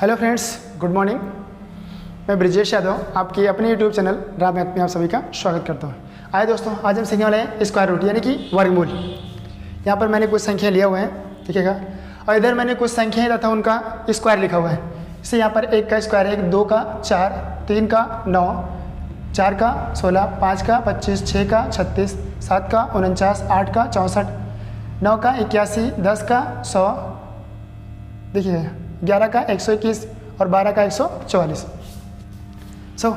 Hello friends, good morning. मैं ब्रिजेश यादव आपकी अपने यूट्यूब चैनल राम मैथ में आप सभी का स्वागत करता हूँ। आइए दोस्तों, आज हम सीखने वाले हैं स्क्वायर रूट यानी कि वर्गमूल। यहाँ पर मैंने कुछ संख्या लिया हुआ है, देखिएगा, और इधर मैंने कुछ संख्याएं तथा उनका स्क्वायर लिखा हुआ है। जैसे यहाँ पर 1 का स्क्वायर है, 2 का 4, 3 का 9, 4 का 16, 5 का 25, 6 का 36, 7 का 49, 8 का 64, 9 का 81, 10 का 100, देखिए 11 का 121 और 12 का 144।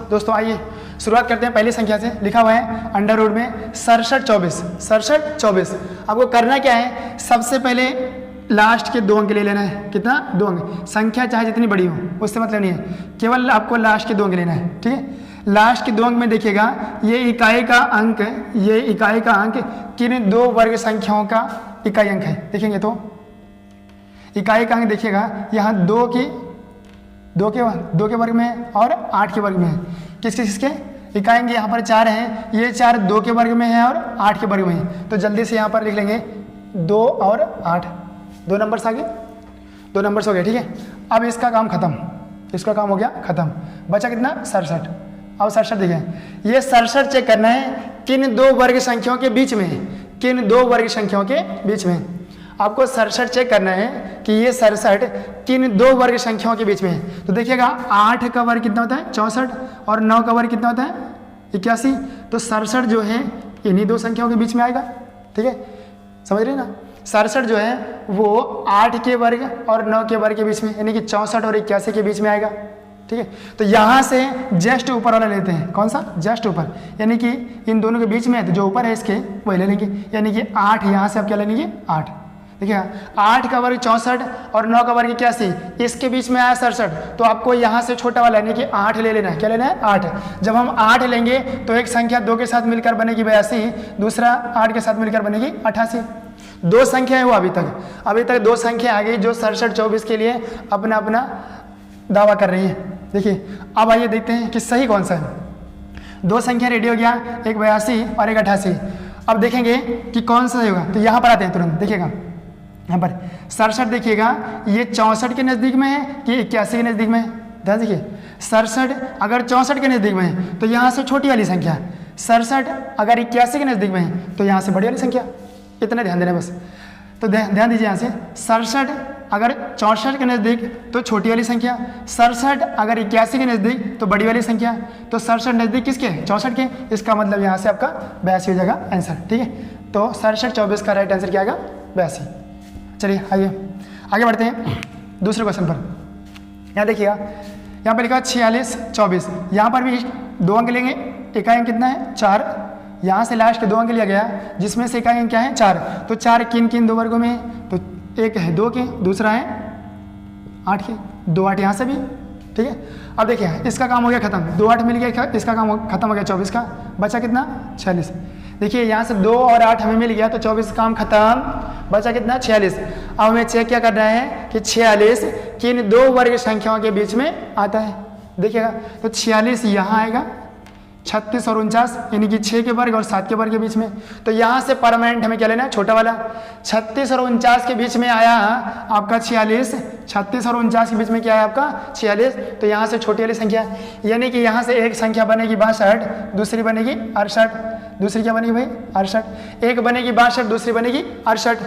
दोस्तों आइए शुरुआत करते हैं पहली संख्या से। लिखा हुआ है अंडर रूट में 67 24। आपको करना क्या है, सबसे पहले लास्ट के 2 अंक ले लेना है। कितना? 2 अंक। संख्या चाहे जितनी बड़ी हो उससे मतलब नहीं है, केवल आपको लास्ट के 2 अंक लेना है। ठीक है, लास्ट के 2 अंक में देखिएगा ये इकाई का अंक किन 2 वर्ग संख्याओं का इकाई अंक है। देखेंगे तो इकाई का अंक देखिएगा यहाँ 2 के वर्ग में है और 8 के वर्ग में है। किसके इकाई अंक यहाँ पर 4 है, ये 4 2 के वर्ग में है और 8 के वर्ग में है। तो जल्दी से यहाँ पर लिख लेंगे 2 और 8, 2 नंबर्स आ गए, 2 नंबर्स हो गए। ठीक है, अब इसका काम खत्म, इसका काम हो गया खत्म। बचा कितना? 67। अब 67 देखें, ये 67 चेक करना है किन 2 वर्ग संख्याओं के बीच में है, किन 2 वर्ग संख्याओं के बीच में। आपको 67 चेक करना है कि ये 67 किन 2 वर्ग संख्याओं के बीच में है। तो देखिएगा 8 का वर्ग कितना होता है? 64, और 9 का वर्ग कितना होता है? 81। तो 67 जो है इन्हीं 2 संख्याओं के बीच में आएगा। ठीक है, समझ रहे ना? 67 जो है वो 8 के वर्ग और 9 के वर्ग के बीच में, यानी कि 64 और 81 के बीच में आएगा। ठीक है, तो यहाँ से जस्ट ऊपर वाला लेते हैं। कौन सा? जस्ट ऊपर, यानी कि इन दोनों के बीच में है तो जो ऊपर है इसके वही ले लेंगे, यानी कि 8। यहाँ से आप क्या ले लेंगे? 8। देखिए 8 का वर्ग 64 और 9 का वर्ग 81, इसके बीच में आया 67। तो आपको यहाँ से छोटा वाला यानी कि 8 ले लेना है। क्या लेना है? 8। जब हम 8 लेंगे तो एक संख्या 2 के साथ मिलकर बनेगी 82, दूसरा 8 के साथ मिलकर बनेगी 88। 2 संख्या है वो अभी तक 2 संख्या आ गई जो 67 24 के लिए अपना अपना दावा कर रही है। देखिए अब आइए देखते हैं कि सही कौन सा है। 2 संख्या रेडी हो गया, एक 82 और एक 88। अब देखेंगे कि कौन सा होगा। तो यहाँ पर आते हैं तुरंत, देखिएगा यहाँ पर 67 देखिएगा ये 64 के नज़दीक में है कि 81 के नज़दीक में है। ध्यान देखिए 67 अगर 64 के नज़दीक में है तो यहाँ से छोटी वाली संख्या, 67 अगर 81 के नज़दीक में है तो यहाँ से बड़ी वाली संख्या। इतना ध्यान देना बस। तो ध्यान दीजिए यहाँ से 67 अगर 64 के नज़दीक तो छोटी वाली संख्या, 67 अगर 81 के नज़दीक तो बड़ी वाली संख्या। तो 67 नज़दीक किसके? 64 के। इसका मतलब यहाँ से आपका 82 हो जाएगा आंसर। ठीक है, तो 67 24 का राइट आंसर क्या आएगा? 82। चलिए आगे बढ़ते हैं दूसरे क्वेश्चन पर। यहाँ देखिएगा, यहाँ पर लिखा 46 24। यहाँ पर भी 2 अंक लेंगे। इकाई अंक कितना है? 4। यहाँ से लास्ट के 2 अंक लिया गया जिसमें से इकाई अंक क्या है? 4। तो 4 किन 2 वर्गों में है? तो एक है 2 के, दूसरा है 8 के। 2 8 यहाँ से भी। ठीक है, अब देखिए इसका काम हो गया खत्म। 2 8 मिल गया, इसका काम खत्म हो गया 24 का। बचा कितना? 46। देखिए यहाँ से 2 और 8 हमें मिल गया तो 24 काम खत्म। बचा कितना? 46। अब हमें चेक क्या करना है कि 46 किन 2 वर्ग संख्याओं के बीच में आता है। देखिएगा तो 46 यहाँ आएगा, 36 और 49 यानी कि 6 के वर्ग और 7 के वर्ग के बीच में। तो यहाँ से परमानेंट हमें क्या लेना है? छोटा वाला। 36 और 49 के बीच में आया आपका 46, 36 और 49 के बीच में क्या है आपका? 46। तो यहाँ से छोटी वाली संख्या, यानी कि यहाँ से एक संख्या बनेगी 62, दूसरी बनेगी 68। दूसरी क्या बनेगी भाई? 68। एक बनेगी 62, दूसरी बनेगी 68।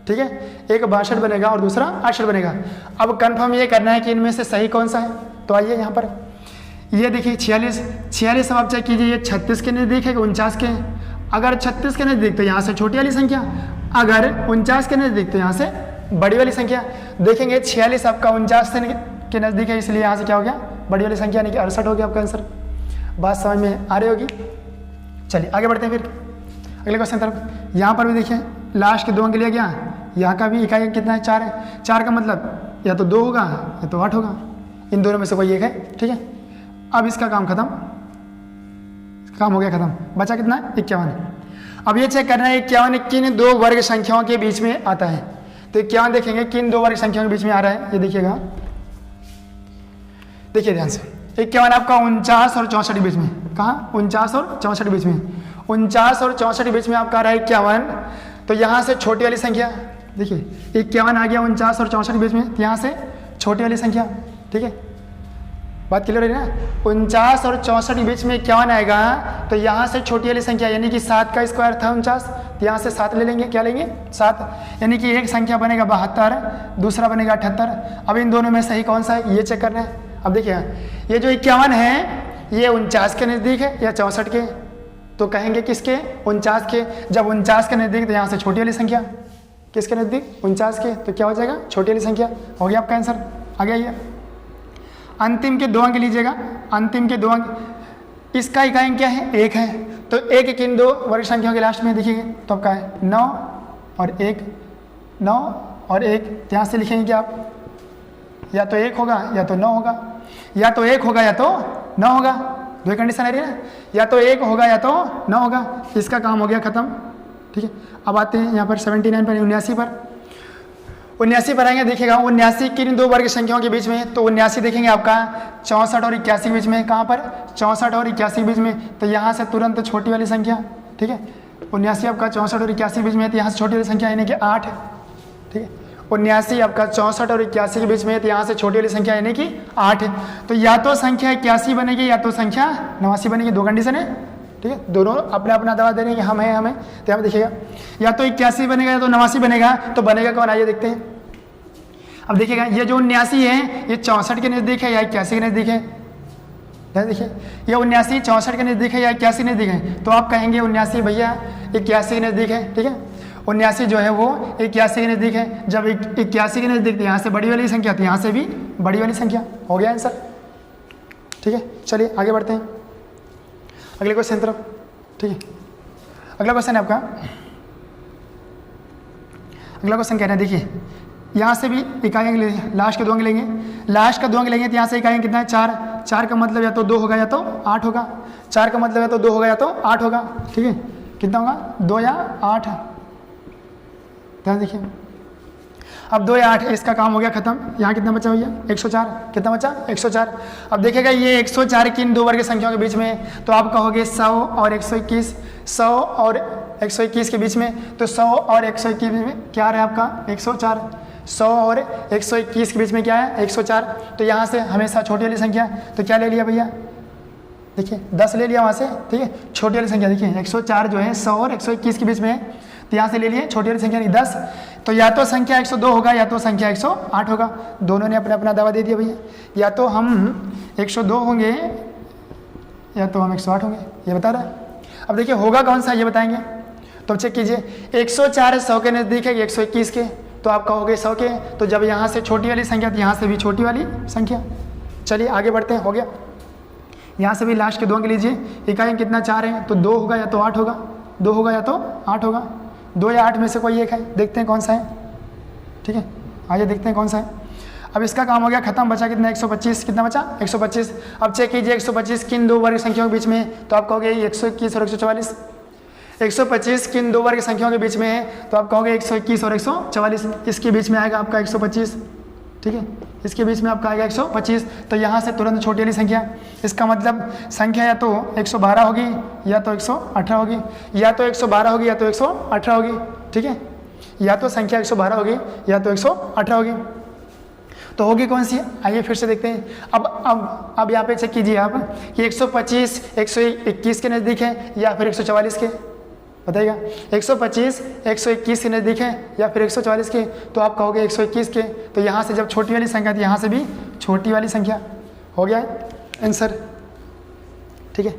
ठीक है, एक 62 बनेगा और दूसरा 68 बनेगा। अब कंफर्म ये करना है कि इनमें से सही कौन सा है। तो आइए यहाँ पर ये देखिए 46 अब आप चेक कीजिए, ये 36 के नज़दीक है कि 49 के। अगर 36 के नज़दीक तो यहाँ से छोटी वाली संख्या, अगर 49 के नज़दीक तो यहाँ से बड़ी वाली संख्या। देखेंगे 46 आपका 49 के नज़दीक है, इसलिए यहाँ से क्या हो गया? बड़ी वाली संख्या, यानी कि 68 हो गया आपका आंसर। बात समझ में आ रही होगी। चलिए आगे बढ़ते हैं फिर अगले क्वेश्चन तरफ। यहाँ पर भी देखिए लास्ट के 2 अंक लिया गया, यहाँ का भी इकाई अंक कितना है? 4 है। 4 का मतलब या तो 2 होगा या तो 8 होगा, इन दोनों में से कोई एक है। ठीक है, अब इसका काम खत्म, काम हो गया खत्म। बचा कितना? 51। अब ये चेक करना है 51 किन 2 वर्ग संख्याओं के बीच में आता है। तो 51 देखेंगे किन 2 वर्ग संख्याओं के बीच में आ रहा है। ये देखिएगा, देखिए ध्यान से 51 आपका 49 और 64 के बीच में। कहाँ? 49 और 64 के बीच में। 49 और 64 के बीच में आपका आ रहा है 51। तो यहाँ से छोटी वाली संख्या, देखिए 51 आ गया 49 और 64 के बीच में, यहाँ से छोटी वाली संख्या। ठीक है, बात क्लियर है ना। 49 और 64 के बीच में 51 आएगा, तो यहाँ से छोटी वाली संख्या यानी कि 7 का स्क्वायर था 49, तो यहाँ से 7 ले लेंगे, क्या लेंगे 7, यानी कि एक संख्या बनेगा 72, दूसरा बनेगा 78। अब इन दोनों में सही कौन सा है ये चेक करना है। अब देखिए ये जो 51 है ये 49 के नज़दीक है या 64 के, तो कहेंगे किसके 49 के। जब 49 के नज़दीक तो यहाँ से छोटी वाली संख्या किसके नज़दीक 49 के, तो क्या हो जाएगा छोटी वाली संख्या। हो गया आपका आंसर। आगे आइए अंतिम के 2 अंक लीजिएगा, अंतिम के 2 अंक इसका इकाई अंक क्या है 1 है, तो 1 किन 2 वर्ग संख्याओं के लास्ट में देखिए तो आपका है 9 और 1, 9 और 1, यहाँ से लिखेंगे कि आप या तो 1 होगा या तो 9 होगा, या तो 1 होगा या तो 9 होगा, दो कंडीशन आ रही है ना, या तो 1 होगा या तो 9 होगा। इसका काम हो गया खत्म। ठीक है, अब आते हैं यहाँ पर 79 पर 79 पर, 79 पर आएंगे। देखिएगा 79 किन 2 वर्ग संख्याओं के बीच में, तो 79 देखेंगे आपका 64 और 81 के बीच में, कहाँ पर 64 और 81 के बीच में, तो यहाँ से तुरंत छोटी वाली संख्या। ठीक है, 79 आपका 64 और 81 के बीच में, तो यहाँ से छोटी वाली संख्या यानी कि 8। ठीक है, 79 आपका 64 और 81 के बीच में, तो यहाँ से छोटी वाली संख्या यानी कि 8। तो या तो संख्या 81 बनेगी या तो संख्या 89 बनेगी, दो कंडीशन है। ठीक है, दोनों अपना अपना दवा दे रहे हैं कि हम हैं हमें, तो यहाँ देखिएगा या तो 81 बनेगा या तो 89 बनेगा, तो बनेगा कौन आइए देखते हैं। अब देखिएगा ये जो 79 है ये 64 के नज़दीक है या 81 के नज़दीक है, देखिए ये 79 64 के नज़दीक है या 81 के नज़दीक है, तो आप कहेंगे 79 भैया 81 के नज़दीक है। ठीक है, 79 जो है वो 81 के नज़दीक है। जब 81 के नज़दीक, तो यहाँ से बड़ी वाली संख्या, तो यहाँ से भी बड़ी वाली संख्या। हो गया आंसर। ठीक है, चलिए आगे बढ़ते हैं अगले क्वेश्चन तरफ। ठीक है, अगला क्वेश्चन है आपका, अगला क्वेश्चन कह रहे हैं देखिए यहाँ से भी इकाई अंक लेंगे, लास्ट के 2 अंक लेंगे, लास्ट का 2 अंक लेंगे, तो यहाँ से इकाई अंक कितना है 4, 4 का मतलब या तो 2 होगा या तो 8 होगा, 4 का मतलब या तो 2 होगा या तो 8 होगा। ठीक है, कितना होगा 2 या 8, ध्यान देखिए। अब 2 या 8 इसका काम हो गया खत्म। यहाँ कितना बचा भैया 104, कितना बचा 104। अब देखिएगा ये 104 किन 2 वर्ग संख्याओं के बीच में, तो आप कहोगे 100 और 121, 100 और 121 के बीच में, तो 100 और 121 में क्या है आपका 104, 100 और 121 के बीच में क्या है 104। तो यहाँ से हमेशा छोटी वाली संख्या, तो क्या ले लिया भैया देखिए 10 ले लिया वहाँ से। ठीक है, छोटी वाली संख्या देखिए 104 जो है 100 और 121 के बीच में है, तो यहाँ से ले लिए छोटी वाली संख्या नहीं 10, तो या तो संख्या 102 होगा या तो संख्या 108 होगा। दोनों ने अपना अपना दावा दे दिया भैया, या तो हम 102 होंगे या तो हम 108 होंगे, ये बता रहा है। अब देखिए होगा कौन सा ये बताएंगे, तो चेक कीजिए 104 100 के नज़दीक है 121 के, तो आप कहोगे 100 के, तो जब यहाँ से छोटी वाली संख्या तो यहाँ से भी छोटी वाली संख्या। चलिए आगे बढ़ते हैं, हो गया। यहाँ से भी लास्ट के 2 अंक लीजिए, इकाई अंक कितना 4 है, तो 2 होगा या तो 8 होगा, 2 होगा या तो 8 होगा, 2 या 8 में से कोई एक है, देखते हैं कौन सा है। ठीक है, आइए देखते हैं कौन सा है। अब इसका काम हो गया खत्म, बचा कितना 125, कितना बचा 125। अब चेक कीजिए 125 किन 2 वर्ग संख्याओं के बीच में, तो आप कहोगे 121 और 144। 125 किन 2 वर्ग संख्याओं के बीच में है, तो आप कहोगे 121 और 144, इसके बीच में आएगा आपका 125। ठीक है, इसके बीच में आपका आएगा 125, तो यहाँ से तुरंत छोटी वाली संख्या, इसका मतलब संख्या या तो 112 होगी या तो 118 होगी, या तो 112 होगी या तो 118 होगी। ठीक है, या तो संख्या 112 होगी या तो 118 होगी, तो होगी कौन सी। आइए फिर से देखते हैं। अब यहाँ पे चेक कीजिए आप कि 125 121 के नज़दीक है या फिर 144 के, बताइएगा 125 121 के नज़दीक है या फिर 144 के, तो आप कहोगे 121 के, तो यहाँ से जब छोटी वाली संख्या थी यहाँ से भी छोटी वाली संख्या। हो गया आंसर। ठीक है,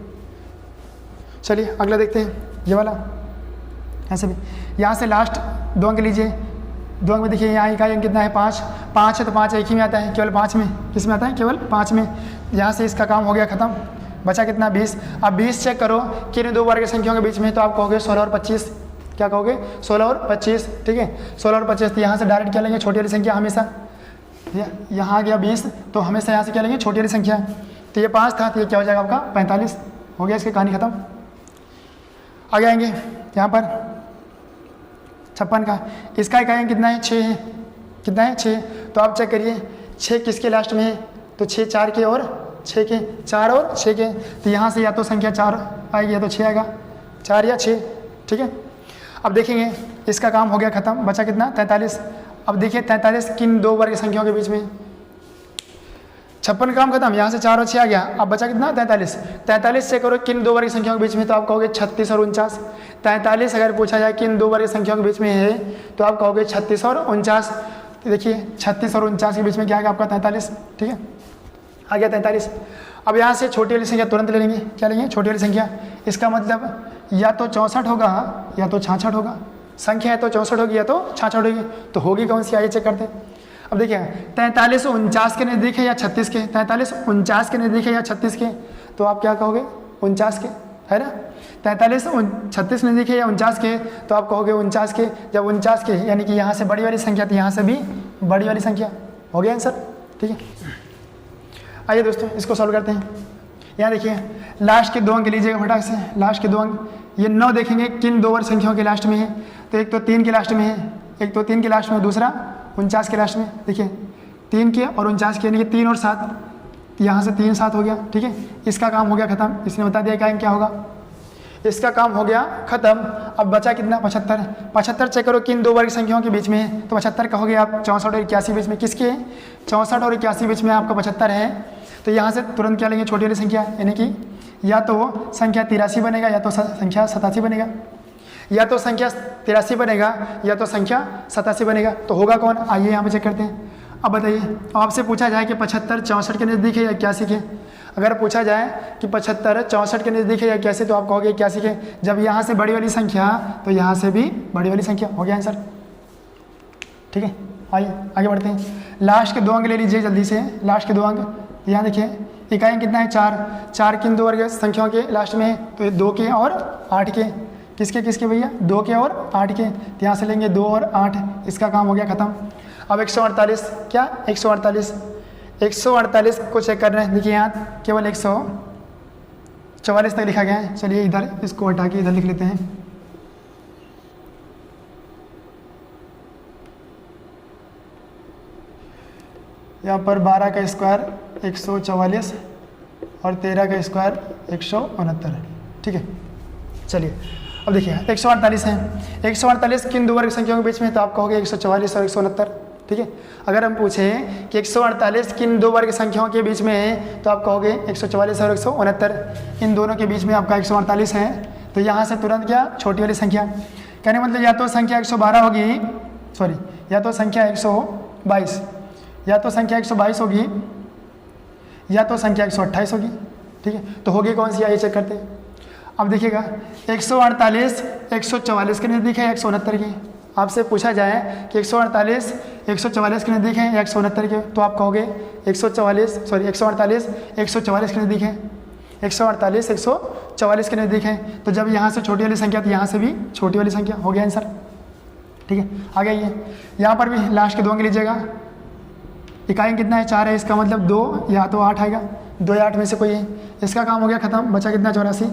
चलिए अगला देखते हैं, ये वाला ऐसे भी। यहाँ से लास्ट 2 अंक लीजिए, 2 अंक में देखिए यहाँ इकाई अंक कितना है 5, 5 है तो 5 एक ही में आता है, केवल 5 में, किस में आता है केवल 5 में। यहाँ से इसका काम हो गया खत्म, बचा कितना 20। अब 20 चेक करो किन 2 वर्ग संख्याओं के बीच में, तो आप कहोगे 16 और 25, क्या कहोगे 16 और 25। ठीक है, 16 और 25, तो यहाँ से डायरेक्ट क्या लेंगे छोटी वाली संख्या हमेशा, यहाँ आ गया 20, तो हमेशा यहाँ से क्या लेंगे छोटी वाली संख्या, तो ये 5 था, तो ये क्या हो जाएगा आपका 45। हो गया, इसकी कहानी खत्म। आगे आएंगे यहाँ पर 56 का, इसका इकाई अंक कितना है 6 है, कितना है 6, तो आप चेक करिए 6 किसके लास्ट में है, तो 6 4 के और 6 के, 4 और 6 के, तो यहाँ से या तो संख्या 4 आएगी या तो 6 आएगा, 4 या 6। ठीक है, अब देखेंगे इसका काम हो गया खत्म, बचा कितना 43। अब देखिए 43 किन 2 वर्ग संख्याओं के बीच में, 56 काम खत्म, यहाँ से 4 और 6 आ गया, अब बचा कितना 43। 43 से करो किन दो वर्ग संख्याओं के बीच में, तो आप कहोगे 36 और 49। 43 अगर पूछा जाए किन दो वर्ग संख्याओं के बीच में है तो आप कहोगे 36 और 49। तो देखिए 36 और 49 के बीच में क्या आएगा आपका 43, ठीक है, आ गया 43। अब यहाँ से छोटी वाली संख्या तुरंत ले लेंगे, क्या लेंगे छोटी वाली संख्या, इसका मतलब या तो 64 होगा या तो 66 होगा, संख्या है तो 64 होगी या तो 66 होगी, तो होगी कौन सी आइए चेक करते हैं। अब देखिए 43 49 के नज़दीक है या 36 के, 43 49 के नज़दीक है या 36 के, तो आप क्या कहोगे 49 के, है ना। 43 36 नज़दीक है या 49 के, तो आप कहोगे 49 के। जब 49 के यानी कि यहाँ से बड़ी वाली संख्या तो यहाँ से भी बड़ी वाली संख्या, हो गया आंसर, ठीक है। आइए दोस्तों इसको सॉल्व करते हैं। यहाँ देखिए लास्ट के 2 अंक लीजिएगा फटाक से, लास्ट के 2 अंक, ये 9 देखेंगे किन दो वर्ग संख्याओं के लास्ट में है, तो एक तो 3 के लास्ट में है, एक तो 3 के लास्ट में, दूसरा 49 के लास्ट में। देखिए 3 के और 49 के यानी कि 3 और 7, यहाँ से 3 7 हो गया, ठीक है, इसका काम हो गया खत्म, इसने बता दिया क्या होगा, इसका काम हो गया खत्म। अब बचा कितना 75। 75 चेक करो किन दो वर्ग संख्याओं के बीच में है, तो 75 कहोगे आप 64 और 81 बीच में, किसके 64 और 81 बीच में आपका 75 है, तो यहाँ से तुरंत क्या लेंगे छोटी वाली संख्या, यानी कि या तो संख्या 83 बनेगा या तो संख्या 87 बनेगा, या तो संख्या 83 बनेगा या तो संख्या 87 बनेगा, तो होगा कौन, आइए यहाँ पे चेक करते हैं। अब बताइए आपसे पूछा जाए कि 75 64 के नज़दीक है या 81 के, अगर पूछा जाए कि 75 64 के नज़दीक है या 81, तो आप कहोगे 81 के। जब यहाँ से बड़ी वाली संख्या तो यहाँ से भी बड़ी वाली संख्या, हो गया आंसर, ठीक है। आइए आगे बढ़ते हैं, लास्ट के 2 अंक ले लीजिए जल्दी से, लास्ट के 2 अंक। यहाँ देखिए इकाई कितना है 4 किन दो वर्ग संख्याओं के लास्ट में है, तो 2 के और 8 के, किसके भैया 2 के और 8 के, तो यहाँ से लेंगे 2 और 8, इसका काम हो गया खत्म। अब 148 क्या 148 को चेक कर रहे हैं, देखिए यहाँ केवल 144 तक लिखा गया है, चलिए इधर इसको हटा के इधर लिख लेते हैं। यहाँ पर 12 का स्क्वायर 144 और 13 का स्क्वायर 169, ठीक है। चलिए अब देखिए 148 है, 148 किन दो वर्ग संख्याओं के बीच में, तो आप कहोगे 144 और 169, ठीक है। अगर हम पूछें कि 148 किन दो वर्ग संख्याओं के बीच में है, तो आप कहोगे 144 और 169, इन दोनों के बीच में आपका 148 है, तो यहाँ से तुरंत क्या छोटी वाली संख्या, कहने मतलब या तो संख्या 112 होगी, सॉरी या तो संख्या 122, या तो संख्या 122 होगी या तो संख्या 128 होगी, ठीक है। तो होगी कौन सी, आइए चेक करते हैं। अब देखिएगा 148 144 के नज़दीक है या 169 के, आपसे पूछा जाए कि 148 144 के नज़दीक है या 169 के, तो आप कहोगे 148 144 के नज़दीक है, 148 144 के नज़दीक है, तो जब यहाँ से छोटी वाली संख्या तो यहाँ से भी छोटी वाली संख्या, हो गया आंसर, ठीक है। आगे आइए यहाँ पर भी लास्ट के 2 अंक लीजिएगा, इकाई कितना है 4 है, इसका मतलब 2 या तो 8 आएगा, 2 या 8 में से कोई है, इसका काम हो गया खत्म, बचा कितना 84।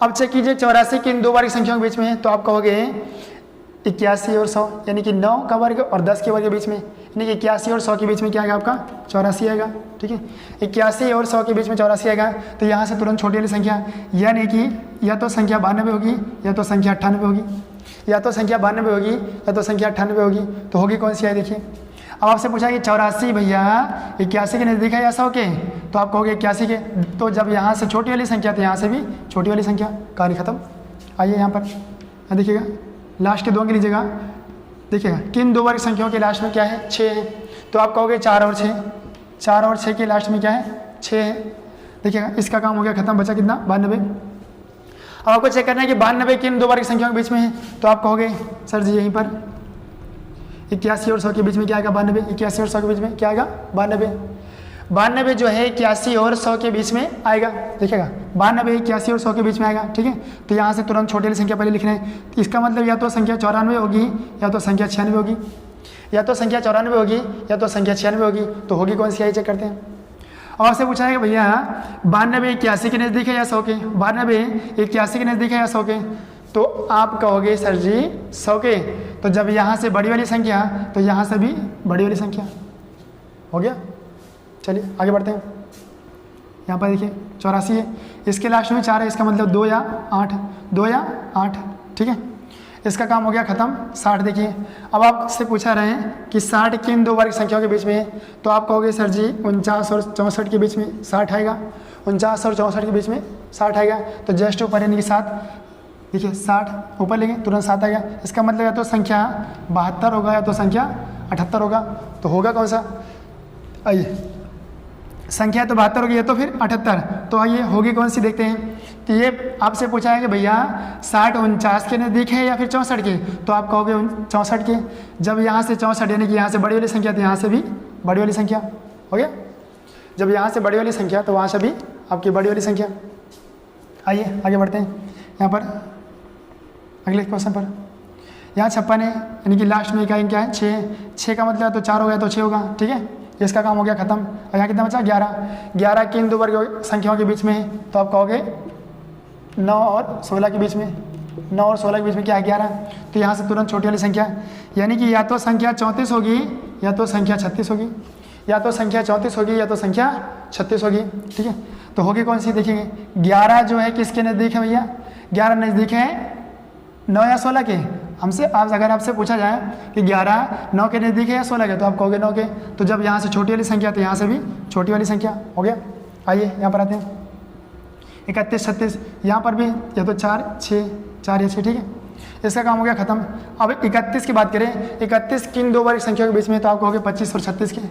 अब चेक कीजिए 84 किन दो वर्ग संख्याओं के बीच में है, तो आप कहोगे 81 और 100, यानी कि 9 का वर्ग और 10 के वर्ग के बीच में, यानी कि 81 और 100 के बीच में क्या आएगा आपका 84 आएगा, ठीक है। 81 और 100 के बीच में 84 आएगा, तो यहाँ से तुरंत छोटी वाली संख्या, यानी कि या तो संख्या 92 होगी या तो संख्या 98 होगी, या तो संख्या 92 होगी या तो संख्या 98 होगी, तो होगी कौन सी है देखिए। अब आपसे पूछा कि 84 भैया 81 के नज़दीक है या 100 के, तो आप कहोगे 81 के, तो जब यहाँ से छोटी वाली संख्या तो यहाँ से भी छोटी वाली संख्या, कहानी खत्म। आइए यहाँ पर देखिएगा लास्ट के 2 अंक लीजिएगा, देखिएगा किन दो वर्ग संख्याओं के लास्ट में क्या है 6 है, तो आप कहोगे 4 और 6 के लास्ट में क्या है 6 है, देखिएगा इसका काम हो गया खत्म, बचा कितना 92। अब आपको चेक करना है कि 92 किन दो वर्ग संख्याओं के बीच में है, तो आप कहोगे सर जी यहीं पर 81 और 100 के बीच में क्या आएगा 92, 81 और 100 के बीच में क्या आएगा 92 जो है 81 और 100 के बीच में आएगा, देखिएगा 92 81 और 100 के बीच में आएगा, ठीक है। तो यहाँ से तुरंत छोटी वाली संख्या पहले लिख रहे हैं, तो इसका मतलब या तो संख्या 94 होगी या तो संख्या 96 होगी, या तो संख्या 94 होगी या तो संख्या 96 होगी, तो होगी कौन सी, आई चेक करते हैं। और आपसे पूछा है कि भैया 92 81 के नज़दीक है या 100 के, 92 81 के नज़दीक है या 100 के, तो आप कहोगे सर जी 100 के, तो जब यहाँ से बड़ी वाली संख्या तो यहाँ से भी बड़ी वाली संख्या, हो गया। चलिए आगे बढ़ते हैं, यहाँ पर देखिए 84 है, इसके लास्ट में 4 है, इसका मतलब 2 या 8, ठीक है। इसका काम हो गया ख़त्म। 60 देखिए, अब आपसे पूछा रहे हैं कि 60 किन दो वर्ग संख्याओं के बीच में है, तो आप कहोगे सर जी 49 और 64 के बीच में 60 आएगा, 49 और 64 के बीच में 60 आएगा, तो जस्ट ऊपर यानी कि 7, देखिए 60 ऊपर लेंगे तुरंत 7 आएगा। इसका मतलब या तो संख्या 72 होगा या तो संख्या 78 होगा, तो होगा कौन सा? आइए, संख्या तो 72 होगी, ये तो फिर 78, तो आइए होगी कौन सी देखते हैं। तो ये आपसे पूछा है कि भैया 60 49 के नज़दीक है या फिर 64 के, तो आप कहोगे 64 के। जब यहाँ से 64 यानी कि यहाँ से बड़ी वाली संख्या तो यहाँ से भी बड़ी वाली संख्या हो गया। जब यहाँ से बड़ी वाली संख्या तो वहाँ से भी आपकी बड़ी वाली संख्या। आइए आगे बढ़ते हैं, यहाँ पर अगले क्वेश्चन पर। यहाँ 56 है यानी कि लास्ट में इकाई क्या है? 6 का मतलब तो 4 हो गया तो 6 होगा, ठीक है, इसका काम हो गया खत्म। और यहाँ कितना बचा? 11 किन दो वर्ग संख्याओं के बीच में है, तो आप कहोगे 9 और 16 के बीच में। 9 और 16 के बीच में क्या है? 11। तो यहाँ से तुरंत छोटी वाली संख्या, यानी कि या तो संख्या 34 होगी या तो संख्या 36 होगी, या तो संख्या 34 होगी या तो संख्या 36 होगी, ठीक है। तो होगी कौन सी देखेंगे? 11 जो है किसके नज़दीक है भैया? 11 नज़दीक है 9 या 16 के। हमसे अगर आपसे पूछा जाए कि 11 9 के नज़दीक है या 16 के, तो आप कहोगे 9 के। तो जब यहाँ से छोटी वाली संख्या तो यहाँ से भी छोटी वाली संख्या हो गया। आइए यहाँ पर आते हैं 31 36, यहाँ पर भी या तो 4 या 6, ठीक है, इसका काम हो गया खत्म। अब 31 की बात करें, 31 किन दो वर्ग संख्याओं के बीच में, तो आप कहोगे 25 और 36 के।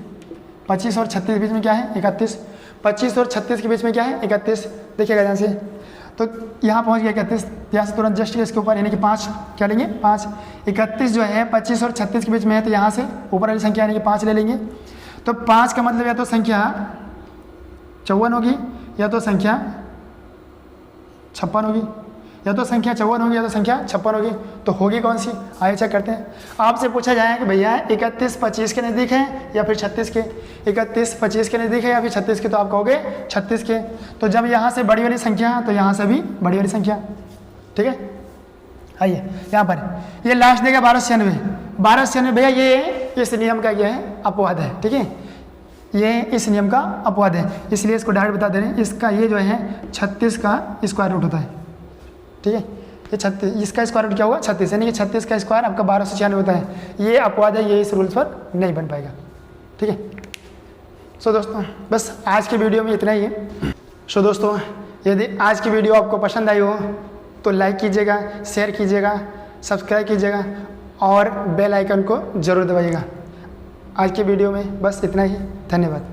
25 और 36 के बीच में क्या है? 31। 25 और 36 के बीच में क्या है? 31। देखिएगा ध्यान से, तो यहाँ पहुँच गया 31, यहाँ से तुरंत जस्ट इसके ऊपर यानी कि 5 क्या लेंगे? 5। 31 जो है 25 और 36 के बीच में है, तो यहाँ से ऊपर वाली संख्या यानी कि 5 ले लेंगे। तो 5 का मतलब या तो संख्या 54 होगी या तो संख्या 56 होगी, या तो संख्या 54 होगी या तो संख्या 56 होगी, तो होगी कौन सी? आइए चेक करते हैं। आपसे पूछा जाए कि भैया 31 25 के नज़दीक है या फिर 36 के। 31 25 के नज़दीक है या फिर 36 के, तो आप कहोगे 36 के। तो जब यहाँ से बड़ी वाली संख्या तो यहाँ से भी बड़ी वाली संख्या, ठीक है। आइए यहाँ पर ये लास्ट देगा 1296। 1296 भैया ये इस नियम का ये है अपवाद है, ठीक है, ये इस नियम का अपवाद है, इसलिए इसको डायरेक्ट बता दे रहे हैं। इसका ये जो है 36 का स्क्वायर रूट होता है, ठीक है, ये 36, इसका स्क्वायर रूट क्या होगा? 36, यानी कि 36 का स्क्वायर आपका 1296 होता है। ये अपवाद है, ये इस रूल्स पर नहीं बन पाएगा, ठीक है। सो दोस्तों बस आज की वीडियो में इतना ही है। सो दोस्तों यदि आज की वीडियो आपको पसंद आई हो तो लाइक कीजिएगा, शेयर कीजिएगा, सब्सक्राइब कीजिएगा और बेल आइकन को ज़रूर दबाइएगा। आज की वीडियो में बस इतना ही, धन्यवाद।